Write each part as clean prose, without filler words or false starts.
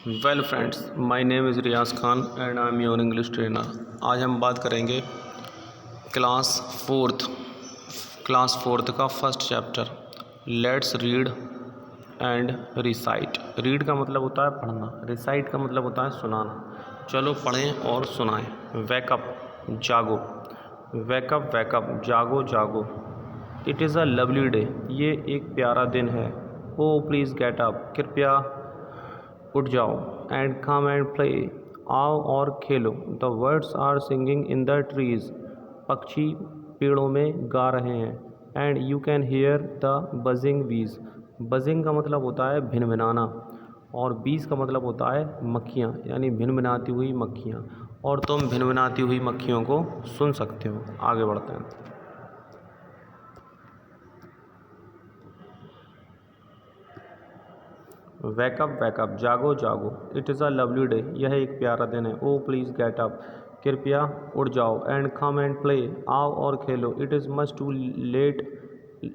Well friends, my name is Riyaz Khan and I am your English trainer. आज हम बात करेंगे क्लास फोर्थ का first chapter let's read and recite. Read का मतलब होता है पढ़ना, रिसाइट का मतलब होता है सुनाना। चलो पढ़ें और सुनाएं। वेकअप जागो, वेकअप वेकअप जागो जागो। It is a lovely day, ये एक प्यारा दिन है। ओ प्लीज़ गेट अप, कृपया उठ जाओ। एंड कम एंड प्ले, आओ और खेलो। The birds are singing in the trees, पक्षी पेड़ों में गा रहे हैं। And you can hear the buzzing bees, buzzing का मतलब होता है भिनभिनाना और बीज का मतलब होता है मक्खियाँ, यानी भिनभिनाती हुई मक्खियाँ। और तुम भिनभिनाती हुई मक्खियों को सुन सकते हो। आगे बढ़ते हैं। वेकअप वेकअप जागो जागो। It is a lovely day, यह एक प्यारा दिन है। ओ प्लीज़ गेट अप, कृपया उठ जाओ। एंड कम एंड प्ले, आओ और खेलो। It is much too late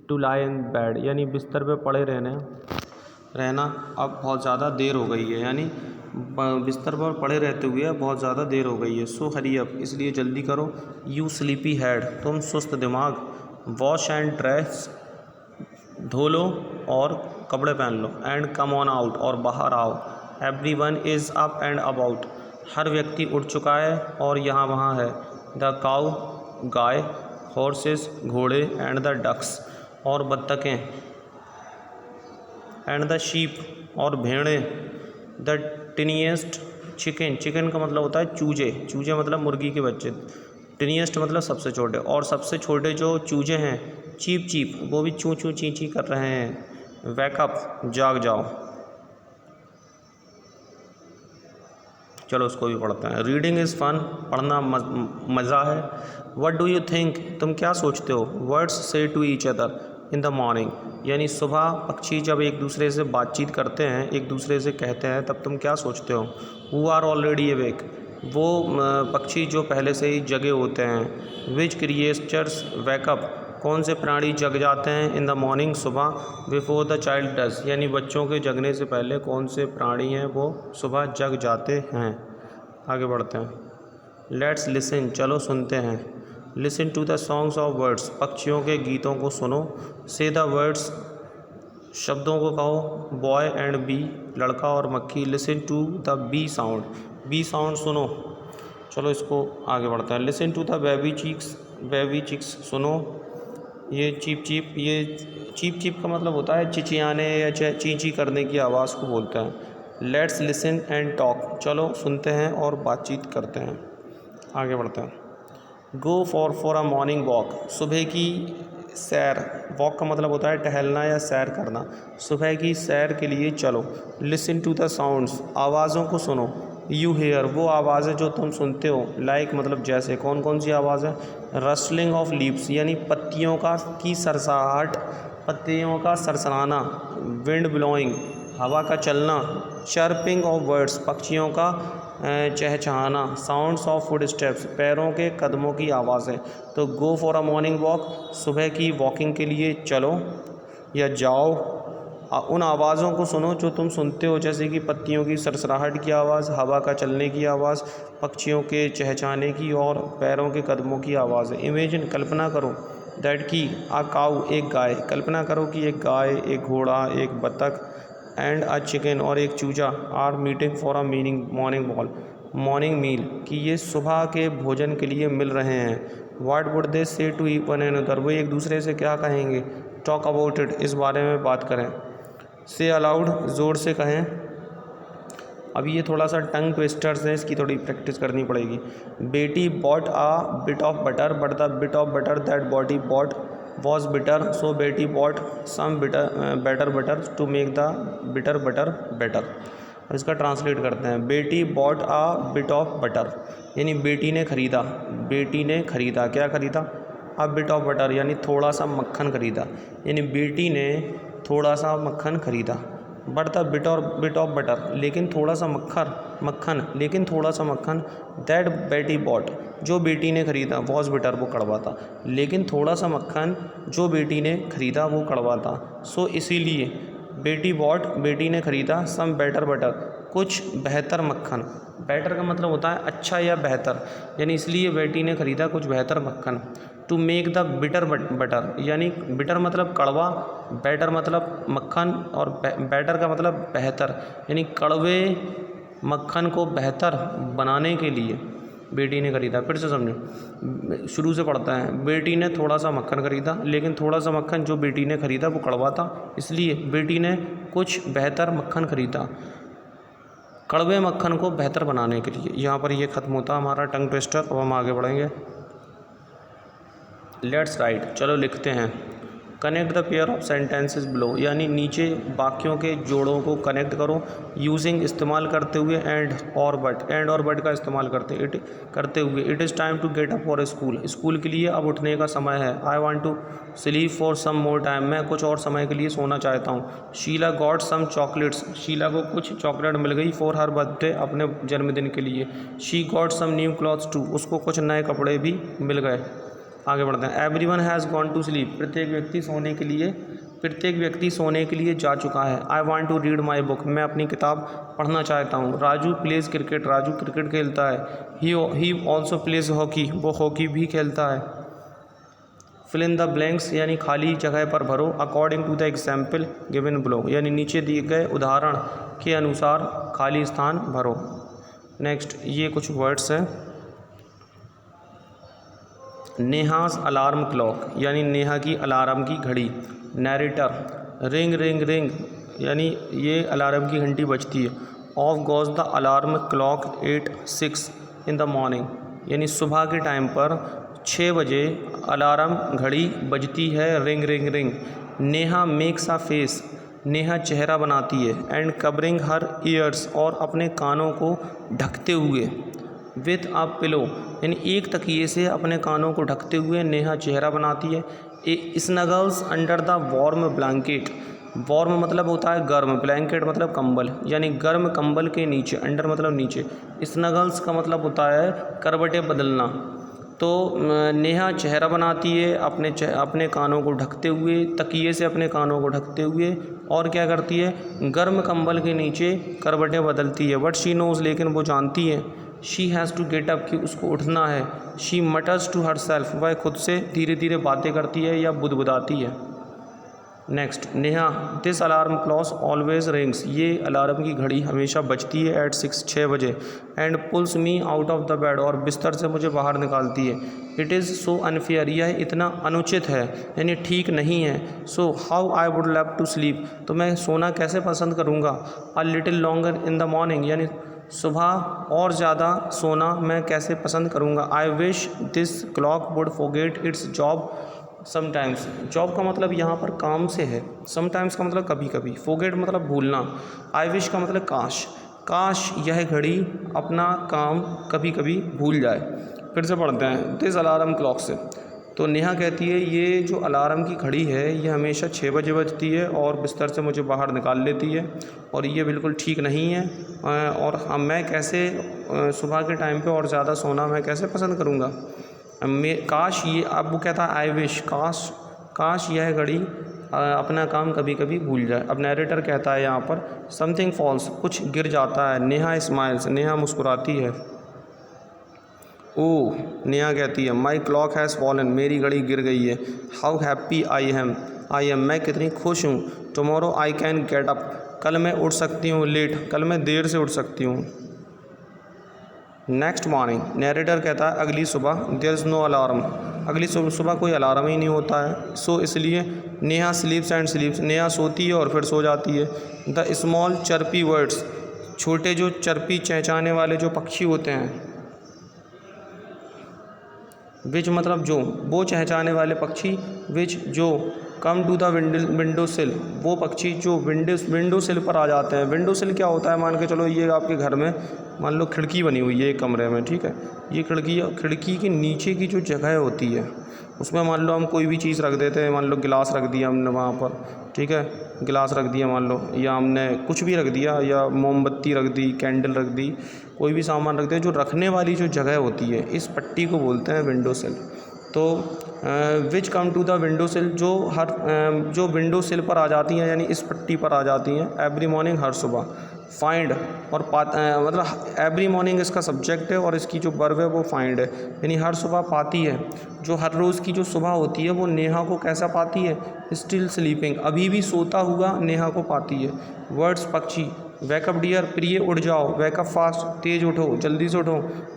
to lie in bed, यानी बिस्तर पे पड़े रहना अब बहुत ज़्यादा देर हो गई है, यानी बिस्तर पर पड़े रहते हुए बहुत ज़्यादा देर हो गई है। सो हरी अप, इसलिए जल्दी करो। यू स्लीपी हेड, तुम सुस्त दिमाग। वॉश एंड ड्रेस, धो लो और कपड़े पहन लो। एंड कम ऑन आउट, और बाहर आओ। Everyone is up and about, हर व्यक्ति उठ चुका है और यहाँ वहाँ है। द काउ, गाय। हॉर्सेस, घोड़े। एंड द डक्स, और बत्तखें। एंड द शीप, और भेड़ें। द टिनिएस्ट चिकन, चिकन का मतलब होता है चूजे, चूजे मतलब मुर्गी के बच्चे। टिनिएस्ट मतलब सबसे छोटे, और सबसे छोटे जो चूजे हैं चीप चीप, वो भी चूँ चूँ ची ची कर रहे हैं। वेकअप जाग जाओ। चलो उसको भी पढ़ते हैं। रीडिंग इज़ फन, पढ़ना मज़ा है। व्हाट डू यू थिंक, तुम क्या सोचते हो। Birds say to each other in the morning, यानी सुबह पक्षी जब एक दूसरे से बातचीत करते हैं, एक दूसरे से कहते हैं, तब तुम क्या सोचते हो। हु आर ऑलरेडी अवेक, वो पक्षी जो पहले से ही जगे होते हैं। विच क्रिएचर्स वेकअप, कौन से प्राणी जग जाते हैं इन द मॉर्निंग, सुबह। बिफोर द चाइल्ड डज, यानी बच्चों के जगने से पहले कौन से प्राणी हैं वो सुबह जग जाते हैं। आगे बढ़ते हैं। लेट्स लिसन, चलो सुनते हैं। Listen to the songs of birds, पक्षियों के गीतों को सुनो। से द वर्ड्स, शब्दों को कहो। बॉय एंड बी, लड़का और मक्खी। Listen to the bee sound, bee sound सुनो। चलो इसको आगे बढ़ता है। Listen to the baby chicks, baby chicks सुनो। ये चीप चीप, ये चीप चीप का मतलब होता है चिचियाने या ची ची करने की आवाज़ को बोलते हैं। लेट्स लिसन एंड टॉक, चलो सुनते हैं और बातचीत करते हैं। आगे बढ़ते हैं। Go for a morning walk, सुबह की सैर। वॉक का मतलब होता है टहलना या सैर करना। सुबह की सैर के लिए चलो। लिसन टू द साउंड्स, आवाज़ों को सुनो। यू हेयर, वो आवाज़ें जो तुम सुनते हो। लाइक मतलब जैसे, कौन कौन सी आवाज़ है। रस्टलिंग ऑफ लीव्स, यानी पत्तियों की सरसराहट, पत्तियों का सरसराना। विंड ब्लोइंग, हवा का चलना। चर्पिंग ऑफ बर्ड्स, पक्षियों का चहचहाना। साउंड्स ऑफ फुट स्टेप्स, पैरों के कदमों की आवाज़ें। तो go for a morning walk, सुबह की वॉकिंग के लिए चलो या जाओ। उन आवाज़ों को सुनो जो तुम सुनते हो, जैसे कि पत्तियों की सरसराहट की आवाज़, हवा का चलने की आवाज़, पक्षियों के चहचहाने की और पैरों के कदमों की आवाज़। इमेजिन, कल्पना करो। दैट की आ काऊ, एक गाय। कल्पना करो कि एक गाय, एक घोड़ा, एक बतख एंड अ चिकन, और एक चूजा are meeting for a morning meal, कि ये सुबह के भोजन के लिए मिल रहे हैं। व्हाट वुड दे से टू वन अनदर, वो एक दूसरे से क्या कहेंगे। टॉक अबाउट इट, इस बारे में बात करें। से अलाउड, ज़ोर से कहें। अब ये थोड़ा सा टंग ट्विस्टर्स है, इसकी थोड़ी प्रैक्टिस करनी पड़ेगी। Betty bought a bit of butter, but the bit of butter that Betty bought was bitter, so Betty bought some better butter to make the bitter butter better. इसका ट्रांसलेट करते हैं। Betty bought a bit of butter, यानी Betty ने खरीदा, बेटी ने खरीदा, क्या खरीदा। अ बिट ऑफ बटर, यानी थोड़ा सा मक्खन खरीदा, यानी बेटी ने थोड़ा सा मक्खन खरीदा। But the bit of butter, लेकिन थोड़ा सा मक्खन, लेकिन थोड़ा सा मक्खन। दैट बेटी बॉट, जो बेटी ने खरीदा। वॉज बिटर, वो कड़वा था, लेकिन थोड़ा सा मक्खन जो बेटी ने खरीदा वो कड़वा था। सो इसीलिए बेटी बॉट, बेटी ने खरीदा। सम बेटर बटर, कुछ बेहतर मक्खन। बेटर का मतलब होता है अच्छा या बेहतर, यानी इसलिए बेटी ने खरीदा कुछ बेहतर मक्खन। To make the bitter butter, यानी बिटर मतलब कड़वा, बेटर मतलब मक्खन, और बेटर का मतलब बेहतर, यानी कड़वे मक्खन को बेहतर बनाने के लिए बेटी ने खरीदा। फिर से समझो, शुरू से पढ़ता है। बेटी ने थोड़ा सा मक्खन खरीदा, लेकिन थोड़ा सा मक्खन जो बेटी ने खरीदा वो कड़वा था, इसलिए बेटी ने कुछ बेहतर मक्खन खरीदा कड़वे मक्खन को बेहतर बनाने के लिए। यहाँ पर ये ख़त्म होता है हमारा टंग ट्विस्टर। अब हम आगे बढ़ेंगे। लेट्स राइट, चलो लिखते हैं। Connect the pair of sentences below, यानी नीचे वाक्यों के जोड़ों को कनेक्ट करो यूजिंग, इस्तेमाल करते हुए एंड और बट का इस्तेमाल करते हुए। It is time to get up for school, school के लिए अब उठने का समय है। I want to sleep for some more time, मैं कुछ और समय के लिए सोना चाहता हूँ। शीला गॉट सम चॉकलेट्स, शीला को कुछ चॉकलेट मिल गई फॉर हर बर्थडे, अपने जन्मदिन के लिए। She got some new clothes too, उसको कुछ नए कपड़े भी मिल गए। आगे बढ़ते हैं। Everyone has gone to sleep, प्रत्येक व्यक्ति सोने के लिए जा चुका है। I want to read my book, मैं अपनी किताब पढ़ना चाहता हूँ। Raju plays cricket, Raju cricket खेलता है। ही ऑल्सो प्लेज हॉकी, वो हॉकी भी खेलता है। फिल इन द ब्लैंक्स, यानी खाली जगह पर भरो according to the example given below, यानी नीचे दिए गए उदाहरण के अनुसार खाली स्थान भरो। नेक्स्ट, ये कुछ वर्ड्स हैं। नेहाज अलार्म क्लॉक, यानी नेहा की अलार्म की घड़ी। नैरेटर, रिंग रिंग रिंग, यानी ये अलार्म की घंटी बजती है। Of goes the alarm clock 8:06 in the morning, यानी सुबह के टाइम पर 6 बजे अलार्म घड़ी बजती है। Ring ring ring. Neha makes a face, Neha चेहरा बनाती है। एंड कवरिंग हर ईयर्स, और अपने कानों को ढकते हुए। विथ अ पिलो, यानी एक तकिए से अपने कानों को ढकते हुए नेहा चेहरा बनाती है। A snuggles under the warm blanket, warm मतलब होता है गर्म, ब्लैंकेट मतलब कंबल, यानी गर्म कंबल के नीचे। अंडर मतलब नीचे, स्नगल्स का मतलब होता है करवटें बदलना। तो नेहा चेहरा बनाती है अपने कानों को ढकते हुए, तकिए से अपने कानों को ढकते हुए, और क्या करती है, गर्म कंबल के नीचे करवटें बदलती है। बट शी नोज़, लेकिन वो जानती है। She has to get up, कि उसको उठना है। She mutters to herself, वह खुद से धीरे धीरे बातें करती है या बुदबुदाती है। Next, Neha this alarm clock always rings, ये अलार्म की घड़ी हमेशा बजती है एट 6 बजे। And pulls me out of the bed, और बिस्तर से मुझे बाहर निकालती है। इट इज़ सो अनफेयर, यह इतना अनुचित है, यानी ठीक नहीं है। So how I would love to sleep, तो मैं सोना कैसे पसंद करूँगा। A little longer in the morning, यानी सुबह और ज़्यादा सोना मैं कैसे पसंद करूँगा। I wish this clock would forget its job sometimes, job का मतलब यहाँ पर काम से है, समटाइम्स का मतलब कभी कभी, फॉरगेट मतलब भूलना। आई विश का मतलब काश, काश यह घड़ी अपना काम कभी कभी भूल जाए। फिर से पढ़ते हैं। दिस अलार्म क्लॉक से, तो नेहा कहती है ये जो अलार्म की घड़ी है ये हमेशा 6 बजे बजती है और बिस्तर से मुझे बाहर निकाल लेती है, और ये बिल्कुल ठीक नहीं है। और मैं कैसे सुबह के टाइम पे और ज़्यादा सोना मैं कैसे पसंद करूँगा। काश ये, अब वो कहता है आई विश, काश यह घड़ी अपना काम कभी कभी भूल जाए। अब नैरेटर कहता है यहाँ पर समथिंग फॉल्स, कुछ गिर जाता है। नेहा स्माइल्स, नेहा मुस्कुराती है। ओह, नेहा कहती है माई क्लॉक हैज़ फॉलन, मेरी घड़ी गिर गई है। हाउ हैप्पी आई एम, मैं कितनी खुश हूँ। Tomorrow I can get up, कल मैं उठ सकती हूँ। लेट, कल मैं देर से उठ सकती हूँ। नेक्स्ट मॉर्निंग, नैरेटर कहता है अगली सुबह। देयर इज़ नो अलार्म, अगली सुबह कोई अलार्म ही नहीं होता है। सो इसलिए नेहा स्लीप्स एंड स्लीप्स, नेहा सोती है और फिर सो जाती है। द स्मॉल चर्पी वर्ड्स, छोटे जो चर्पी चहचाने वाले जो पक्षी होते हैं। विच मतलब जो, वो चहचाने वाले पक्षी। विच जो, कम टू द विंडो सिल, वो पक्षी जो विंडो सिल पर आ जाते हैं। विंडो सिल क्या होता है, मान के चलो ये आपके घर में मान लो खिड़की बनी हुई है एक कमरे में, ठीक है। ये खिड़की के नीचे की जो जगह होती है उसमें मान लो हम कोई भी चीज़ रख देते हैं, मान लो गिलास रख दिया हमने वहाँ पर, ठीक है, गिलास रख दिया मान लो, या हमने कुछ भी रख दिया, या मोमबत्ती रख दी, कैंडल रख दी, कोई भी सामान रख दिया। जो रखने वाली जो जगह होती है इस पट्टी को बोलते हैं विंडो सिल। तो which come to the window sill, जो विंडो सिल पर आ जाती हैं, यानी इस पट्टी पर आ जाती हैं। एवरी मॉर्निंग, हर सुबह। फाइंड और मतलब एवरी मॉर्निंग इसका सब्जेक्ट है और इसकी जो वर्ब है वो फाइंड है, यानी हर सुबह पाती है। जो हर रोज़ की जो सुबह होती है वो नेहा को कैसा पाती है, स्टिल स्लीपिंग, अभी भी सोता हुआ नेहा को पाती है। वर्ड्स पक्षी, वेकअप डियर, प्रिय उठ जाओ, वेकअप फास्ट, तेज उठो, जल्दी से उठो।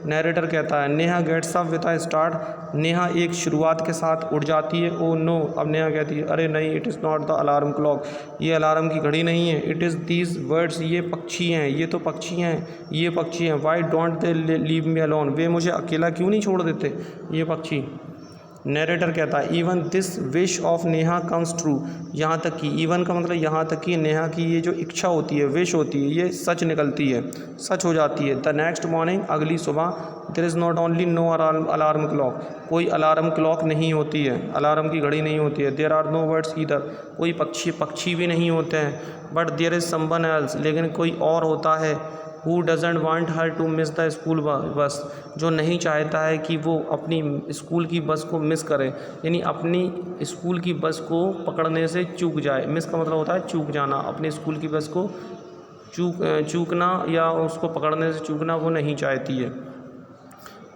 नैरेटर कहता है Neha gets up with a start, Neha एक शुरुआत के साथ उठ जाती है। ओ नो, अब नेहा कहती है अरे नहीं, it is not the alarm clock, ये अलार्म की घड़ी नहीं है। इट इज़ दीज वर्ड्स, ये पक्षी हैं, ये तो पक्षी हैं, ये पक्षी हैं। Why don't they leave me alone, वे मुझे अकेला क्यों नहीं छोड़ देते ये पक्षी। नरेटर कहता है even this wish of Neha comes true, यहाँ तक कि, इवन का मतलब यहाँ तक कि नेहा की ये जो इच्छा होती है, विश होती है, ये सच निकलती है, सच हो जाती है। द नेक्स्ट मॉर्निंग, अगली सुबह, there is not only no alarm clock, कोई अलार्म क्लॉक नहीं होती है, अलार्म की घड़ी नहीं होती है। There are no birds either, कोई पक्षी भी नहीं होते हैं। But there is someone else, लेकिन कोई और होता है। Who doesn't want her to miss the school बस, जो नहीं चाहता है कि वो अपनी स्कूल की बस को मिस करे, यानी अपनी स्कूल की बस को पकड़ने से चूक जाए। मिस का मतलब होता है चूक जाना, अपनी स्कूल की बस को चूकना या उसको पकड़ने से चूकना वो नहीं चाहती है।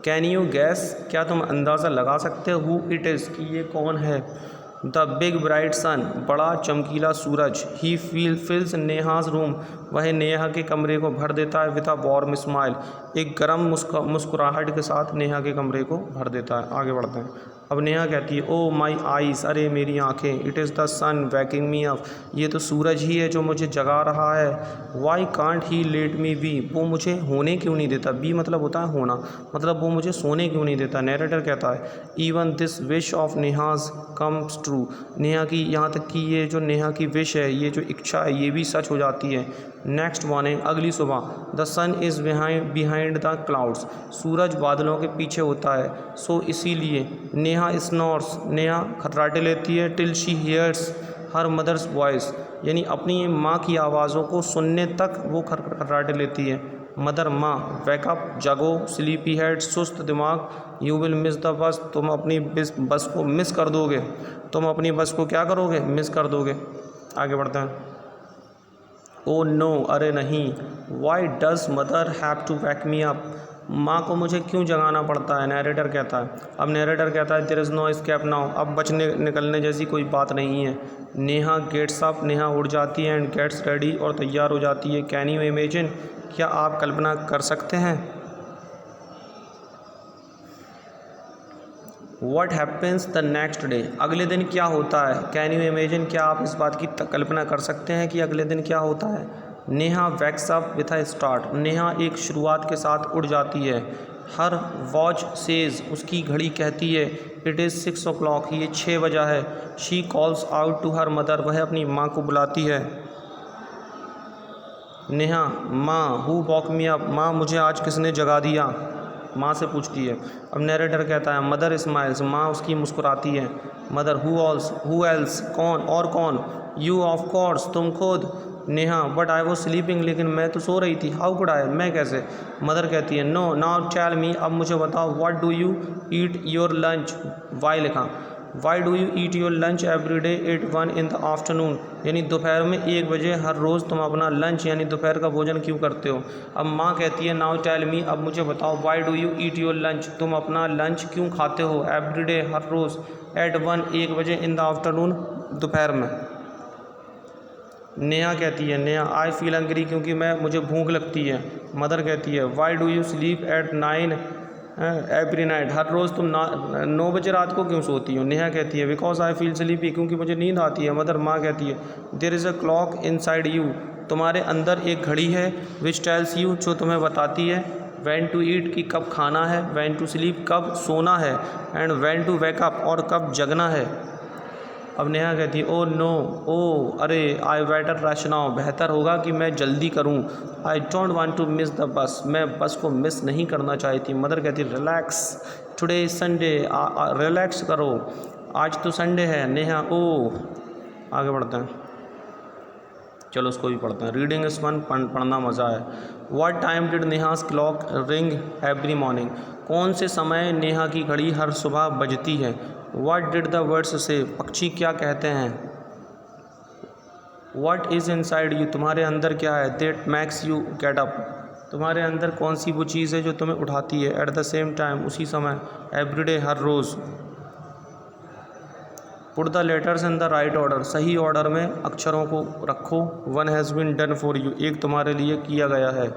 कैन यू गैस, क्या तुम अंदाज़ा लगा सकते हो, हु इट इज़, कि ये कौन है। द बिग ब्राइट सन, बड़ा चमकीला सूरज। ही फिल्स नेहाज रूम, वह नेहा के कमरे को भर देता है। विद अ वार्म स्माइल, एक गर्म मुस्कुराहट के साथ नेहा के कमरे को भर देता है। आगे बढ़ते हैं। अब नेहा कहती है ओ माई आइज़, अरे मेरी आँखें। It is the sun waking me up, ये तो सूरज ही है जो मुझे जगा रहा है। Why can't he let me be, वो मुझे होने क्यों नहीं देता। बी मतलब होता है होना, मतलब वो मुझे सोने क्यों नहीं देता। नैरेटर कहता है even this wish of Neha's comes true, Neha की, यहाँ तक कि ये जो नेहा की विश है, ये जो इच्छा है, ये भी सच हो जाती है। नेक्स्ट मॉर्निंग, अगली सुबह, the sun is behind the clouds, सूरज बादलों के पीछे होता है। सो इसीलिए नेहा स्नोर्स, नेहा खर्राटे लेती है। Till she hears her mother's voice, यानी अपनी माँ की आवाज़ों को सुनने तक वो खर्राटे लेती है। मदर, माँ। वेकअप, जगो। स्लीपी हेड, सुस्त दिमाग। यू विल मिस द बस, तुम अपनी बस को मिस कर दोगे, तुम अपनी बस को क्या करोगे, मिस कर दोगे। आगे बढ़ते हैं। ओ नो, अरे नहीं। Why does mother have to wake me up, माँ को मुझे क्यों जगाना पड़ता है। नैरेटर कहता है, अब नैरेटर कहता है there is no escape now, अब बचने निकलने जैसी कोई बात नहीं है। नेहा गेट्स अप, नेहा उड़ जाती है। एंड गेट्स रेडी, और तैयार हो जाती है। कैन यू इमेजिन, क्या आप कल्पना कर सकते हैं। What happens the next day, अगले दिन क्या होता है। कैन यू इमेजिन, क्या आप इस बात की कल्पना कर सकते हैं कि अगले दिन क्या होता है। Neha wax up with a start, Neha एक शुरुआत के साथ उड़ जाती है। हर वॉच सेज, उसकी घड़ी कहती है। इट इज़ 6 o'clock, ये 6 बजा है। She calls out to her mother, वह अपनी माँ को बुलाती है। नेहा, माँ। हु वॉक मी अप, माँ मुझे आज किसने जगा दिया, माँ से पूछती है। अब नैरेटर कहता है मदर स्माइल्स, माँ उसकी मुस्कुराती है। मदर, हु एल्स, कौन, और कौन। यू ऑफ कोर्स, तुम खुद। Neha, but I was sleeping, लेकिन मैं तो सो रही थी। हाउ कुड आई, मैं कैसे। मदर कहती है नो, नाउ टेल मी, अब मुझे बताओ। What do you eat your lunch, why लिखा। Why do you eat your lunch every day at 1 in the afternoon, यानी दोपहर में 1 बजे हर रोज़ तुम अपना लंच यानी दोपहर का भोजन क्यों करते हो। अब माँ कहती है नाउ टेल मी, अब मुझे बताओ। Y do you eat your lunch, तुम अपना लंच क्यों खाते हो एवरी डे, हर रोज़। एट 1 बजे इन द आफ्टरनून, दोपहर में। नेहा कहती है, नेहा, आई फील हंग्री, क्योंकि मुझे भूख लगती है। मदर कहती है why do you sleep at 9 every night, हर रोज़ तुम 9 बजे रात को क्यों सोती हो। नेहा कहती है बिकॉज आई फील स्लीपी, क्योंकि मुझे नींद आती है। मदर, माँ कहती है there is a clock inside you, तुम्हारे अंदर एक घड़ी है। विच टेल्स यू, जो तुम्हें बताती है। वैन टू ईट, की कब खाना है। वैन टू स्लीप, कब सोना है। एंड वैन टू वेकअप, और कब जगना है। अब नेहा कहती है ओ नो, ओ अरे, आई बेटर रश नाउ, बेहतर होगा कि मैं जल्दी करूं। I don't want to miss the bus, मैं बस को मिस नहीं करना चाहती। मदर कहती है relax, today is Sunday, relax करो, आज तो संडे है। नेहा, ओ। आगे बढ़ते हैं, चलो उसको भी पढ़ते हैं। रीडिंग इज फन, पढ़ना मज़ा है। What time did Neha's clock ring every morning, कौन से समय नेहा की घड़ी हर सुबह बजती है। व्हाट डिड द बर्ड्स से, पक्षी क्या कहते हैं। व्हाट इज़ इनसाइड यू, तुम्हारे अंदर क्या है, that makes you get up, तुम्हारे अंदर कौन सी वो चीज़ है जो तुम्हें उठाती है, एट द सेम टाइम, उसी समय, एवरीडे, हर रोज़। Put the letters in the right order, सही ऑर्डर में अक्षरों को रखो। One has been done for you, एक तुम्हारे लिए किया गया है।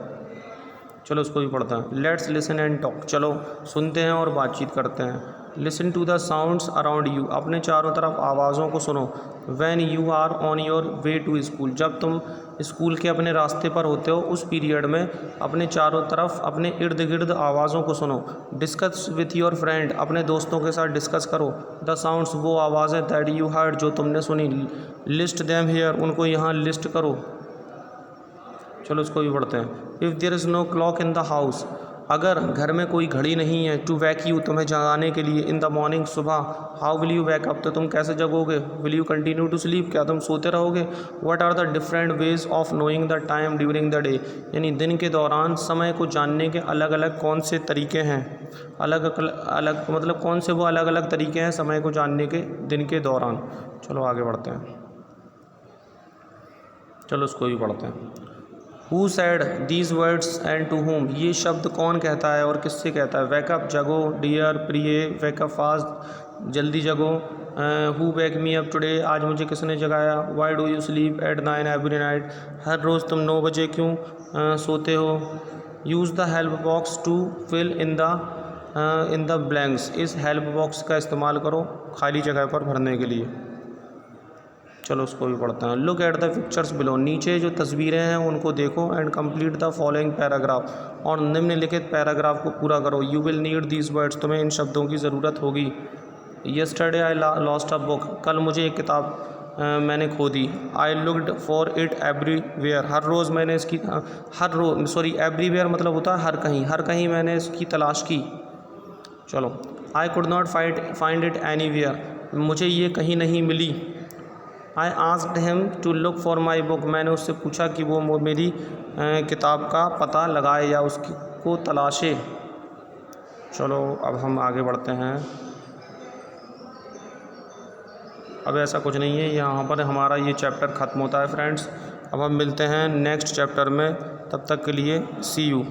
चलो उसको भी पढ़ते हैं। लेट्स लिसन एंड टॉक, चलो सुनते हैं और बातचीत करते हैं। Listen to the sounds around you, अपने चारों तरफ आवाज़ों को सुनो। When you are on your way to school, जब तुम स्कूल के अपने रास्ते पर होते हो उस पीरियड में अपने चारों तरफ, अपने इर्द गिर्द आवाज़ों को सुनो। डिस्कस विथ योर फ्रेंड, अपने दोस्तों के साथ डिस्कस करो। द साउंड्स, वो आवाज़ें, दैट यू हर्ड, जो तुमने सुनी। लिस्ट देम हियर, उनको यहाँ लिस्ट करो। चलो इसको भी पढ़ते हैं। If there is no clock in the house, अगर घर में कोई घड़ी नहीं है, टू वैक यू, तुम्हें जगाने के लिए, इन द मॉर्निंग, सुबह, how will you wake up, तो तुम कैसे जगोगे, will you continue to sleep, क्या तुम सोते रहोगे। What are the different ways of knowing the time during the day, यानी दिन के दौरान समय को जानने के अलग अलग कौन से तरीके हैं, अलग अलग मतलब कौन से वो अलग अलग तरीके हैं समय को जानने के दिन के दौरान। चलो आगे बढ़ते हैं, चलो उसको भी पढ़ते हैं। Who said these words and to whom, ये शब्द कौन कहता है और किससे कहता है। wake up, जगो, डियर, प्रिय, wake up fast, जल्दी जगो। who wake me up today, आज मुझे किसने जगाया। why do you sleep at 9 every night, हर रोज़ तुम 9 बजे क्यों सोते हो। use the help box to fill in the blanks, इस help box का इस्तेमाल करो खाली जगह पर भरने के लिए। चलो उसको भी पढ़ते हैं। Look at the pictures below, नीचे जो तस्वीरें हैं उनको देखो। And complete the following paragraph, और निम्नलिखित पैराग्राफ को पूरा करो। You will need these words, तुम्हें इन शब्दों की ज़रूरत होगी। Yesterday I lost a book, कल मुझे एक किताब मैंने खो दी। I looked for it everywhere, हर रोज़ मैंने इसकी एवरीवेयर मतलब होता है हर कहीं मैंने इसकी तलाश की। चलो, I could not find it anywhere, मुझे ये कहीं नहीं मिली। I asked him to look for my book, मैंने उससे पूछा कि वो मेरी किताब का पता लगाए या उसकी को तलाशे। चलो अब हम आगे बढ़ते हैं। अब ऐसा कुछ नहीं है, यहाँ पर हमारा ये चैप्टर ख़त्म होता है फ्रेंड्स। अब हम मिलते हैं नेक्स्ट चैप्टर में, तब तक के लिए सी यू।